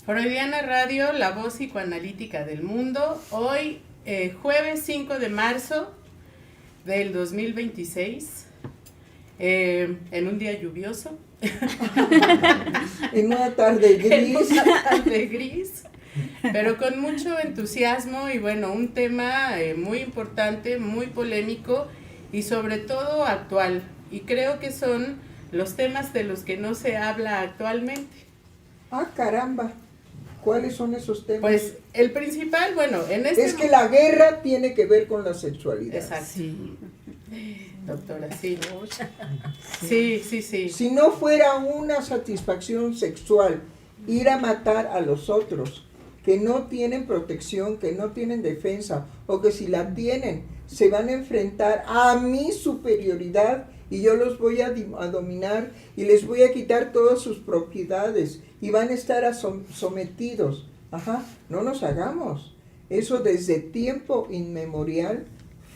Freudiana Radio, la voz psicoanalítica del mundo. Hoy, jueves 5 de marzo del 2026, en un día lluvioso. En una tarde gris. En una tarde gris, pero con mucho entusiasmo y bueno, un tema muy importante, muy polémico y sobre todo actual. Y creo que son los temas de los que no se habla actualmente. Ah, caramba. ¿Cuáles son esos temas? Pues el principal, bueno, en este... Es que la guerra tiene que ver con la sexualidad. Exacto. Sí. Doctora, sí. Sí, sí, sí. Si no fuera una satisfacción sexual ir a matar a los otros, que no tienen protección, que no tienen defensa, o que si la tienen, se van a enfrentar a mi superioridad y yo los voy a dominar y les voy a quitar todas sus propiedades y van a estar sometidos. Ajá, no nos hagamos. Eso desde tiempo inmemorial,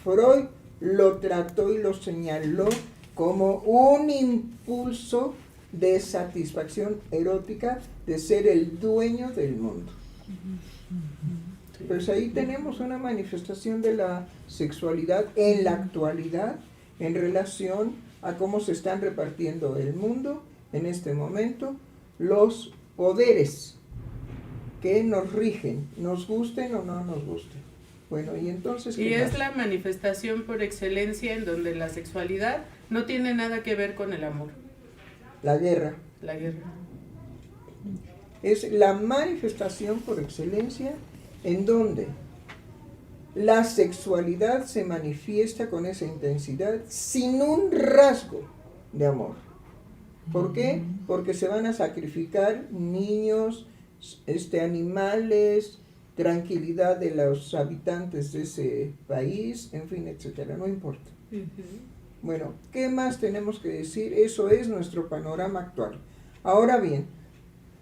Freud lo trató y lo señaló como un impulso de satisfacción erótica, de ser el dueño del mundo. Pues ahí tenemos una manifestación de la sexualidad en la actualidad en relación a cómo se están repartiendo el mundo en este momento, los poderes que nos rigen, nos gusten o no nos gusten. Bueno, y entonces... Y es la manifestación por excelencia en donde la sexualidad no tiene nada que ver con el amor. La guerra. La guerra. Es la manifestación por excelencia en donde la sexualidad se manifiesta con esa intensidad sin un rasgo de amor. ¿Por qué? Porque se van a sacrificar niños, animales, tranquilidad de los habitantes de ese país, en fin, etcétera, no importa. Bueno, ¿qué más tenemos que decir? Eso es nuestro panorama actual. Ahora bien,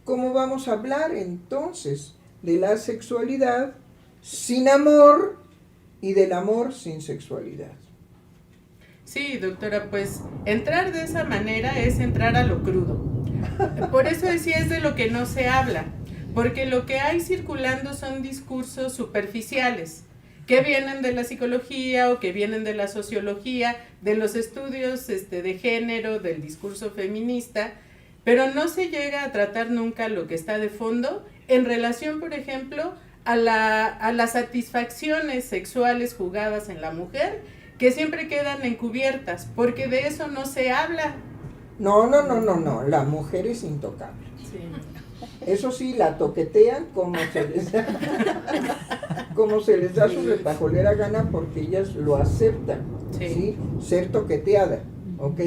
¿cómo vamos a hablar entonces de la sexualidad sin amor y del amor sin sexualidad? Sí, doctora, pues entrar de esa manera es entrar a lo crudo. Por eso decía, es de lo que no se habla, porque lo que hay circulando son discursos superficiales, que vienen de la psicología o que vienen de la sociología, de los estudios de género, del discurso feminista, pero no se llega a tratar nunca lo que está de fondo en relación, por ejemplo, a las satisfacciones sexuales jugadas en la mujer, que siempre quedan encubiertas, porque de eso no se habla. No, la mujer es intocable. Sí. Eso sí, la toquetean como se les da su repajolera gana, porque ellas lo aceptan, ¿sí? Ser toqueteada, ¿ok?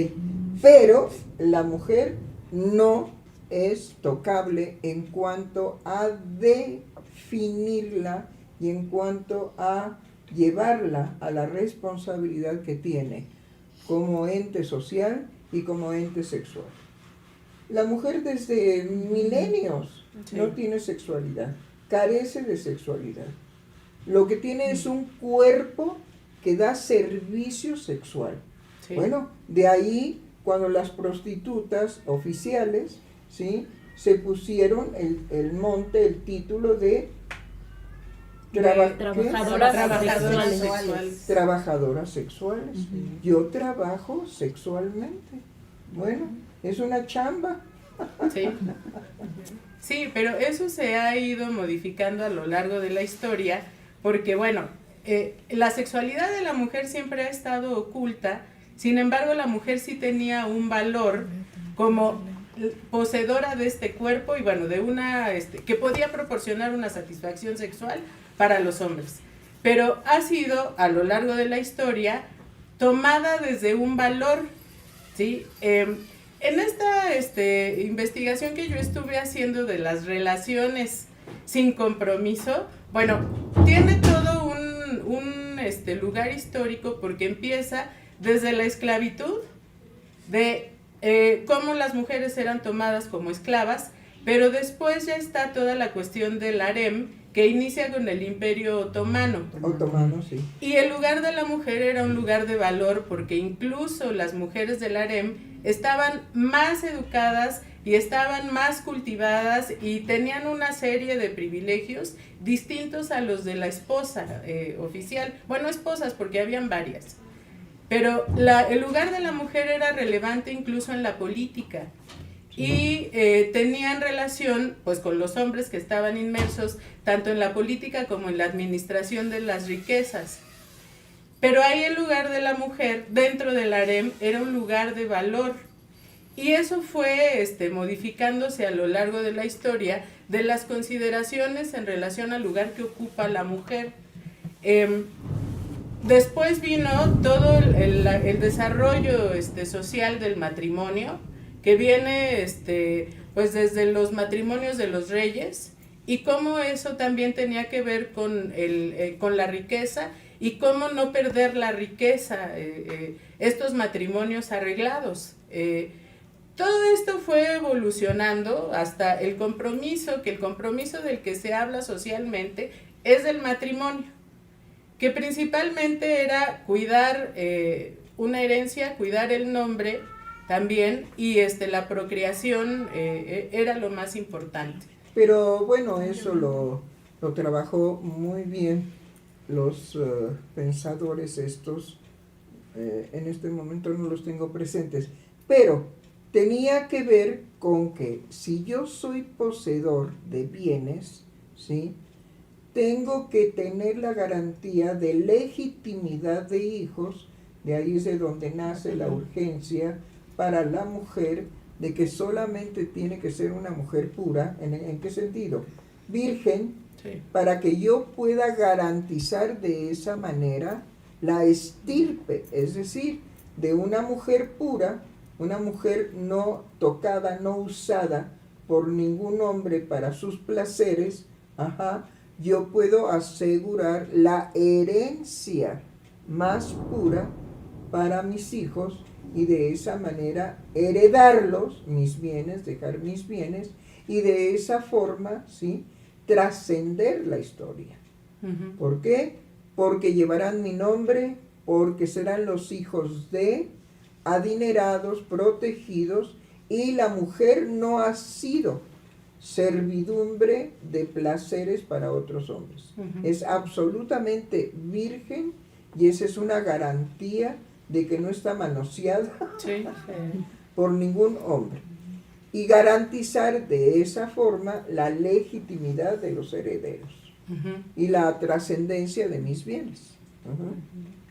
Pero la mujer no es tocable en cuanto a definirla y en cuanto a llevarla a la responsabilidad que tiene como ente social y como ente sexual. La mujer desde milenios no tiene sexualidad, carece de sexualidad. Lo que tiene es un cuerpo que da servicio sexual. Sí. Bueno, de ahí cuando las prostitutas oficiales, ¿sí?, se pusieron el monte, el título de trabajadoras sexuales. Yo trabajo sexualmente. Bueno, es una chamba. Sí. Sí, pero eso se ha ido modificando a lo largo de la historia, porque bueno, la sexualidad de la mujer siempre ha estado oculta. Sin embargo, la mujer sí tenía un valor como poseedora de este cuerpo y bueno, de una que podía proporcionar una satisfacción sexual para los hombres. Pero ha sido a lo largo de la historia tomada desde un valor, ¿sí? En esta investigación que yo estuve haciendo de las relaciones sin compromiso, bueno, tiene todo un lugar histórico, porque empieza desde la esclavitud, de cómo las mujeres eran tomadas como esclavas, pero después ya está toda la cuestión del harem, que inicia con el Imperio Otomano. Otomano, sí. Y el lugar de la mujer era un lugar de valor porque incluso las mujeres del harem estaban más educadas y estaban más cultivadas y tenían una serie de privilegios distintos a los de la esposa oficial. Bueno, esposas porque habían varias. Pero el lugar de la mujer era relevante incluso en la política. Y tenían relación pues con los hombres que estaban inmersos tanto en la política como en la administración de las riquezas. Pero ahí el lugar de la mujer dentro del harem era un lugar de valor. Y eso fue modificándose a lo largo de la historia de las consideraciones en relación al lugar que ocupa la mujer. Después vino todo el desarrollo social del matrimonio, que viene pues desde los matrimonios de los reyes, y cómo eso también tenía que ver con la riqueza y cómo no perder la riqueza, estos matrimonios arreglados. Todo esto fue evolucionando hasta el compromiso, que el compromiso del que se habla socialmente es del matrimonio, que principalmente era cuidar una herencia, cuidar el nombre también, y la procreación era lo más importante. Pero bueno, eso lo trabajó muy bien los pensadores estos, en este momento no los tengo presentes, pero tenía que ver con que si yo soy poseedor de bienes, ¿sí?, tengo que tener la garantía de legitimidad de hijos, de ahí es de donde nace la urgencia para la mujer de que solamente tiene que ser una mujer pura. ¿En qué sentido? Virgen, sí, para que yo pueda garantizar de esa manera la estirpe, es decir, de una mujer pura, una mujer no tocada, no usada por ningún hombre para sus placeres, yo puedo asegurar la herencia más pura para mis hijos y de esa manera heredarlos, mis bienes, dejar mis bienes, y de esa forma, ¿sí?, trascender la historia. Uh-huh. ¿Por qué? Porque llevarán mi nombre, porque serán los hijos de adinerados, protegidos, y la mujer no ha sido servidumbre de placeres para otros hombres. Uh-huh. Es absolutamente virgen y esa es una garantía de que no está manoseada, sí, por ningún hombre. Y garantizar de esa forma la legitimidad de los herederos. Uh-huh. Y la trascendencia de mis bienes. Uh-huh.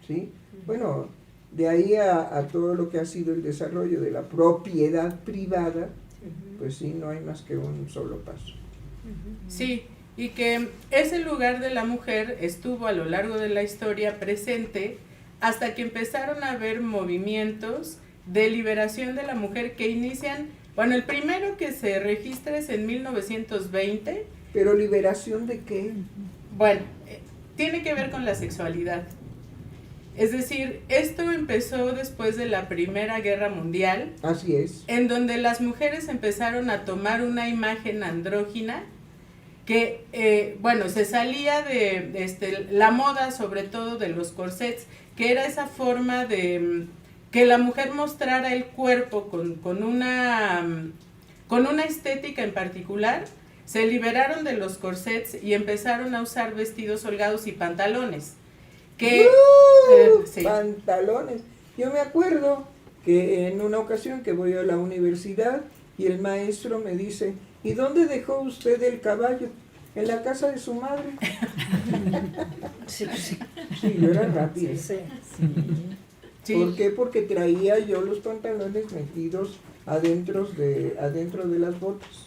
¿Sí? Bueno, de ahí a todo lo que ha sido el desarrollo de la propiedad privada, pues sí, no hay más que un solo paso. Sí, y que ese lugar de la mujer estuvo a lo largo de la historia presente hasta que empezaron a haber movimientos de liberación de la mujer que inician, bueno, el primero que se registra es en 1920. ¿Pero liberación de qué? Bueno, tiene que ver con la sexualidad. Es decir, esto empezó después de la Primera Guerra Mundial. Así es. En donde las mujeres empezaron a tomar una imagen andrógina que, bueno, se salía de la moda, sobre todo de los corsets, que era esa forma de que la mujer mostrara el cuerpo con una estética en particular. Se liberaron de los corsets y empezaron a usar vestidos holgados y pantalones. Sí. Pantalones. Yo me acuerdo que en una ocasión que voy a la universidad y el maestro me dice, ¿y dónde dejó usted el caballo? En la casa de su madre. Sí, yo era rápido. Sí. ¿Por qué? Porque traía yo los pantalones metidos adentro de las botas.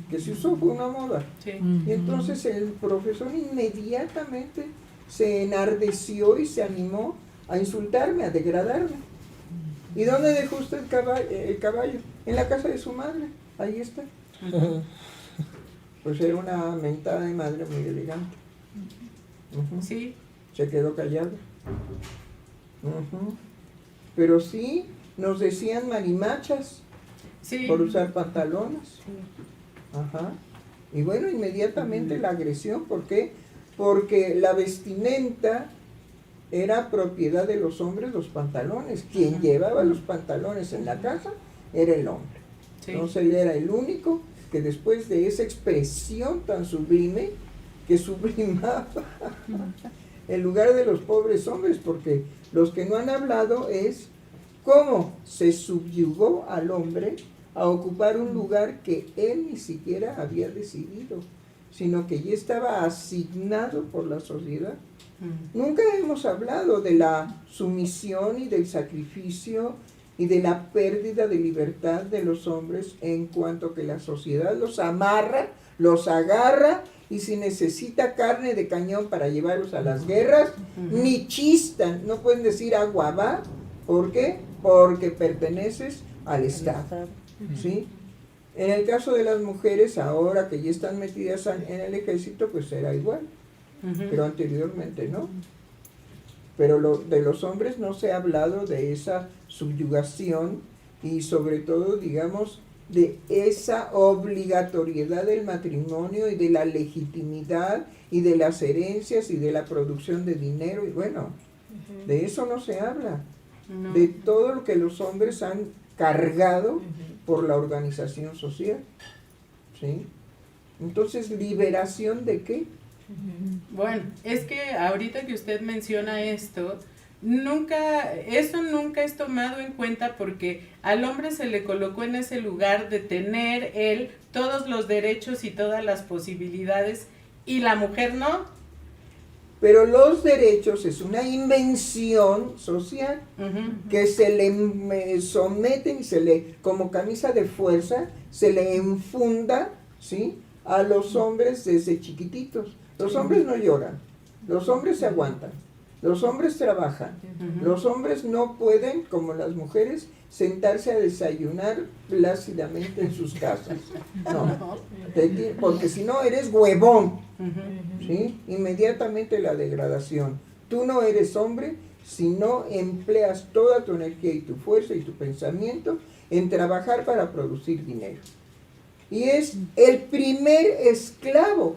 Que se usó, fue una moda. Sí. Y entonces el profesor inmediatamente se enardeció y se animó a insultarme, a degradarme. ¿Y dónde dejó usted el caballo? En la casa de su madre, ahí está. Uh-huh. Pues era una mentada de madre muy elegante. Uh-huh. Sí. Se quedó callado. Uh-huh. Pero sí, nos decían marimachas, sí, por usar pantalones. Ajá. Y bueno, inmediatamente la agresión, ¿por qué? Porque la vestimenta era propiedad de los hombres, los pantalones. Quien llevaba los pantalones en la casa era el hombre. Sí. Entonces él era el único que después de esa expresión tan sublime, que sublimaba el lugar de los pobres hombres, porque los que no han hablado es cómo se subyugó al hombre a ocupar un lugar que él ni siquiera había decidido, sino que ya estaba asignado por la sociedad. Nunca hemos hablado de la sumisión y del sacrificio y de la pérdida de libertad de los hombres en cuanto que la sociedad los amarra, los agarra, y si necesita carne de cañón para llevarlos a las guerras, ni chistan, no pueden decir agua va. ¿Por qué? Porque perteneces al Estado, ¿sí? En el caso de las mujeres, ahora que ya están metidas en el ejército, pues era igual, pero anteriormente no. Pero de los hombres no se ha hablado de esa subyugación y sobre todo, digamos, de esa obligatoriedad del matrimonio y de la legitimidad y de las herencias y de la producción de dinero. Y bueno, de eso no se habla. No. De todo lo que los hombres han cargado por la organización social, ¿sí? Entonces, ¿liberación de qué? Bueno, es que ahorita que usted menciona esto, eso nunca es tomado en cuenta porque al hombre se le colocó en ese lugar de tener él todos los derechos y todas las posibilidades y la mujer no. Pero los derechos es una invención social que se le someten y se le, como camisa de fuerza, se le enfunda, ¿sí?, a los hombres desde chiquititos. Los hombres no lloran, los hombres se aguantan, los hombres trabajan, los hombres no pueden, como las mujeres, sentarse a desayunar plácidamente en sus casas. No, porque si no eres huevón, ¿sí? Inmediatamente la degradación. Tú no eres hombre si no empleas toda tu energía y tu fuerza y tu pensamiento en trabajar para producir dinero. Y es el primer esclavo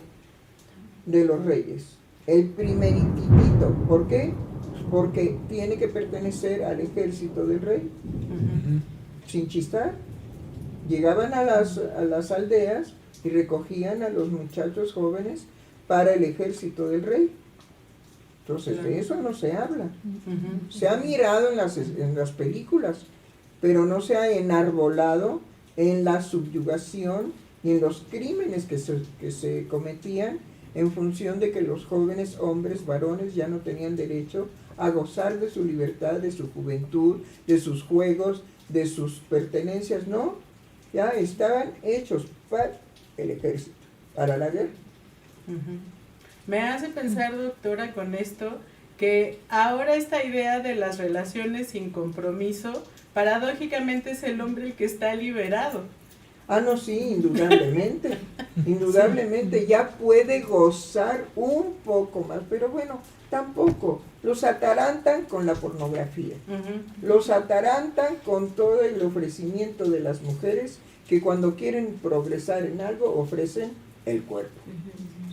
de los reyes, el primeritito. ¿Por qué? Porque tiene que pertenecer al ejército del rey. Sin chistar. Llegaban a las aldeas y recogían a los muchachos jóvenes para el ejército del rey. Entonces de eso no se habla. Se ha mirado en las películas, pero no se ha enarbolado en la subyugación y en los crímenes que se cometían en función de que los jóvenes hombres, varones, ya no tenían derecho a gozar de su libertad, de su juventud, de sus juegos, de sus pertenencias, no, ya estaban hechos para el ejército, para la guerra. Me hace pensar, doctora, con esto, que ahora esta idea de las relaciones sin compromiso, paradójicamente es el hombre el que está liberado. Ah, no, sí, indudablemente, indudablemente ya puede gozar un poco más, pero bueno, tampoco, los atarantan con la pornografía, los atarantan con todo el ofrecimiento de las mujeres que cuando quieren progresar en algo ofrecen el cuerpo,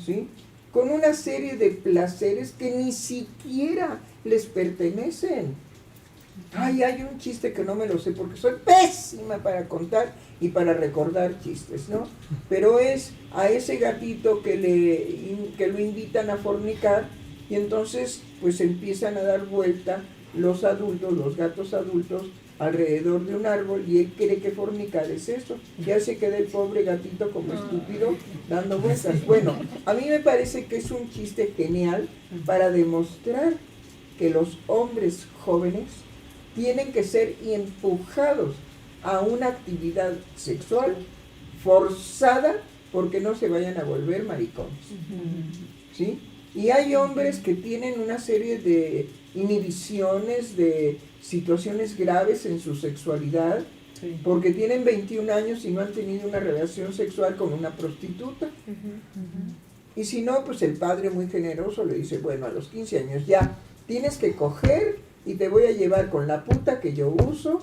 ¿sí? Con una serie de placeres que ni siquiera les pertenecen. Ay, hay un chiste que no me lo sé porque soy pésima para contar y para recordar chistes, ¿no? Pero es a ese gatito que lo invitan a fornicar y entonces pues empiezan a dar vuelta los adultos, los gatos adultos, alrededor de un árbol y él cree que fornicar es eso. Ya se queda el pobre gatito como estúpido dando vueltas. Bueno, a mí me parece que es un chiste genial para demostrar que los hombres jóvenes tienen que ser empujados a una actividad sexual forzada porque no se vayan a volver maricones, ¿sí? Y hay hombres que tienen una serie de inhibiciones, de situaciones graves en su sexualidad, sí, porque tienen 21 años y no han tenido una relación sexual con una prostituta. Y si no, pues el padre muy generoso le dice, bueno, a los 15 años ya tienes que coger y te voy a llevar con la puta que yo uso,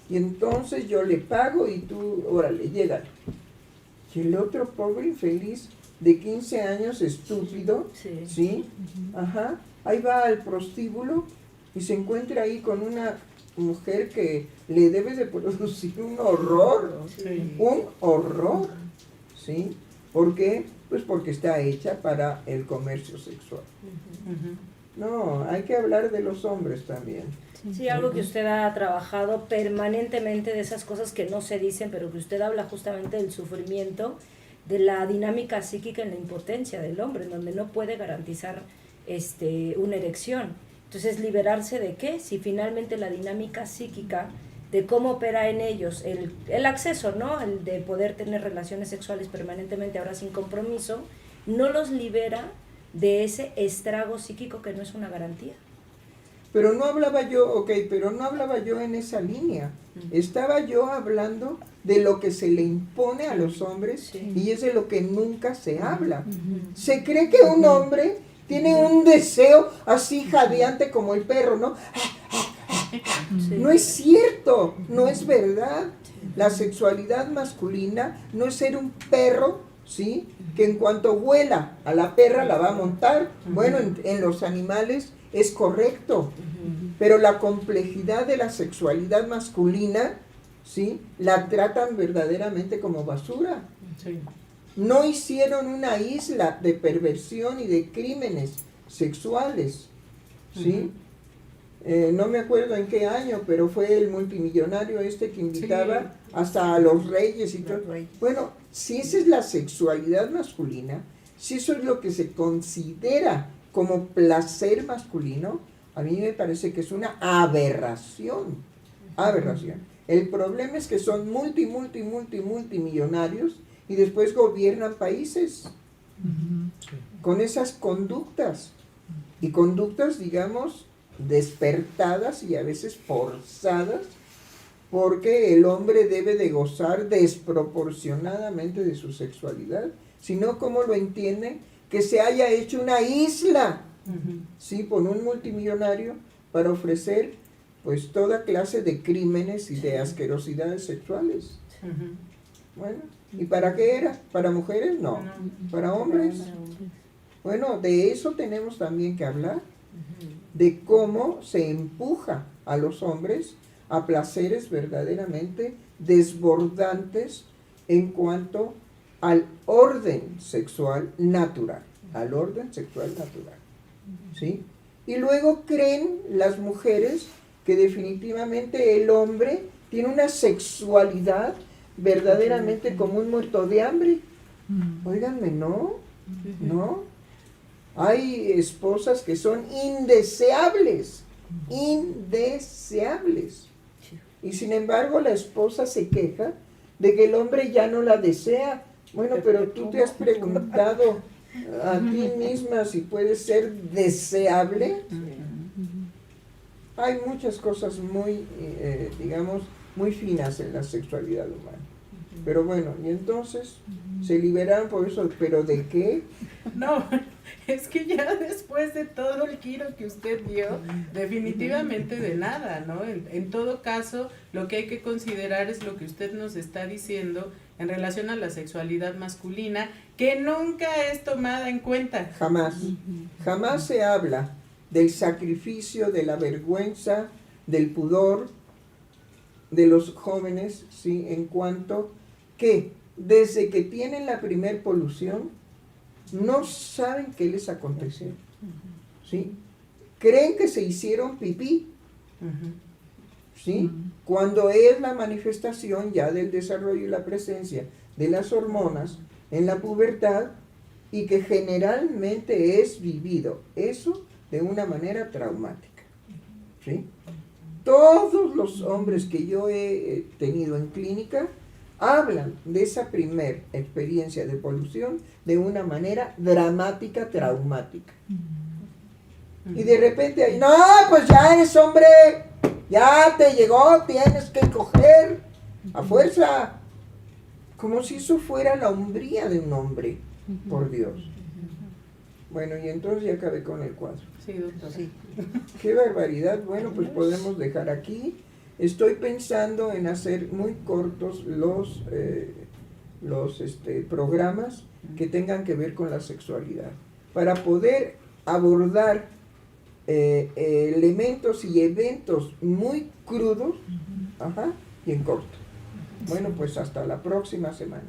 y entonces yo le pago y tú, órale, llégale. Y el otro pobre infeliz de 15 años, estúpido, Sí. ¿sí? Ajá, ahí va al prostíbulo y se encuentra ahí con una mujer que le debe de producir un horror, Sí. un horror, ¿sí? ¿Por qué? Pues porque está hecha para el comercio sexual. Ujú. No, hay que hablar de los hombres también. Sí, algo que usted ha trabajado permanentemente, de esas cosas que no se dicen, pero que usted habla justamente del sufrimiento, de la dinámica psíquica en la impotencia del hombre, en donde no puede garantizar una erección. Entonces, ¿liberarse de qué? Si finalmente la dinámica psíquica de cómo opera en ellos el acceso, ¿no? El de poder tener relaciones sexuales permanentemente, ahora sin compromiso, no los libera de ese estrago psíquico que no es una garantía. Pero no hablaba yo, pero no hablaba yo en esa línea. Estaba yo hablando de lo que se le impone a los hombres, Sí. y es de lo que nunca se habla. Se cree que un hombre tiene un deseo así jadeante como el perro, ¿no? Sí. No es cierto, no es verdad. La sexualidad masculina no es ser un perro, ¿sí? Que en cuanto huela a la perra la va a montar. Bueno, en los animales es correcto, pero la complejidad de la sexualidad masculina, ¿sí? La tratan verdaderamente como basura. Sí. No hicieron una isla de perversión y de crímenes sexuales, ¿sí? No me acuerdo en qué año, pero fue el multimillonario que invitaba Sí. hasta a los reyes y todo. Los reyes. Bueno, si esa es la sexualidad masculina, si eso es lo que se considera como placer masculino, a mí me parece que es una aberración. Aberración. El problema es que son multimillonarios y después gobiernan países con esas conductas. Y conductas, digamos, despertadas y a veces forzadas, porque el hombre debe de gozar desproporcionadamente de su sexualidad. Si no, ¿cómo lo entiende? Que se haya hecho una isla, ¿sí? Por un multimillonario para ofrecer pues toda clase de crímenes y de asquerosidades sexuales. Bueno, ¿y para qué era? ¿Para mujeres? No. ¿Para hombres? Bueno, de eso tenemos también que hablar, de cómo se empuja a los hombres a placeres verdaderamente desbordantes en cuanto al orden sexual natural, al orden sexual natural, ¿sí? Y luego creen las mujeres que definitivamente el hombre tiene una sexualidad verdaderamente como un muerto de hambre. Óiganme, no, no. Hay esposas que son indeseables, indeseables. Y sin embargo la esposa se queja de que el hombre ya no la desea. Bueno, pero tú te has preguntado a ti misma si puedes ser deseable. Hay muchas cosas muy, digamos, muy finas en la sexualidad humana. Pero bueno, y entonces se liberaron por eso, ¿pero de qué? No, es que ya después de todo el giro que usted dio, definitivamente de nada, ¿no? En todo caso, lo que hay que considerar es lo que usted nos está diciendo en relación a la sexualidad masculina, que nunca es tomada en cuenta. Jamás, jamás se habla del sacrificio, de la vergüenza, del pudor de los jóvenes, ¿sí? En cuanto que desde que tienen la primer polución, no saben qué les aconteció, ¿sí? Creen que se hicieron pipí, ¿sí? Cuando es la manifestación ya del desarrollo y la presencia de las hormonas en la pubertad, y que generalmente es vivido eso de una manera traumática, ¿sí? Todos los hombres que yo he tenido en clínica hablan de esa primer experiencia de polución de una manera dramática, traumática. Y de repente, no, pues ya eres hombre, ya te llegó, tienes que coger a fuerza, como si eso fuera la hombría de un hombre, por Dios. Bueno, y entonces ya acabé con el cuadro. Sí, doctor. Sí. Qué barbaridad. Bueno, pues podemos dejar aquí. Estoy pensando en hacer muy cortos programas que tengan que ver con la sexualidad, para poder abordar elementos y eventos muy crudos, y en corto. Bueno, pues hasta la próxima semana.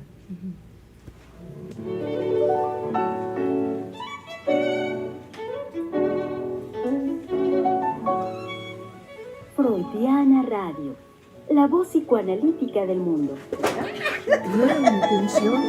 Freudiana Radio, la voz psicoanalítica del mundo. No era mi intención.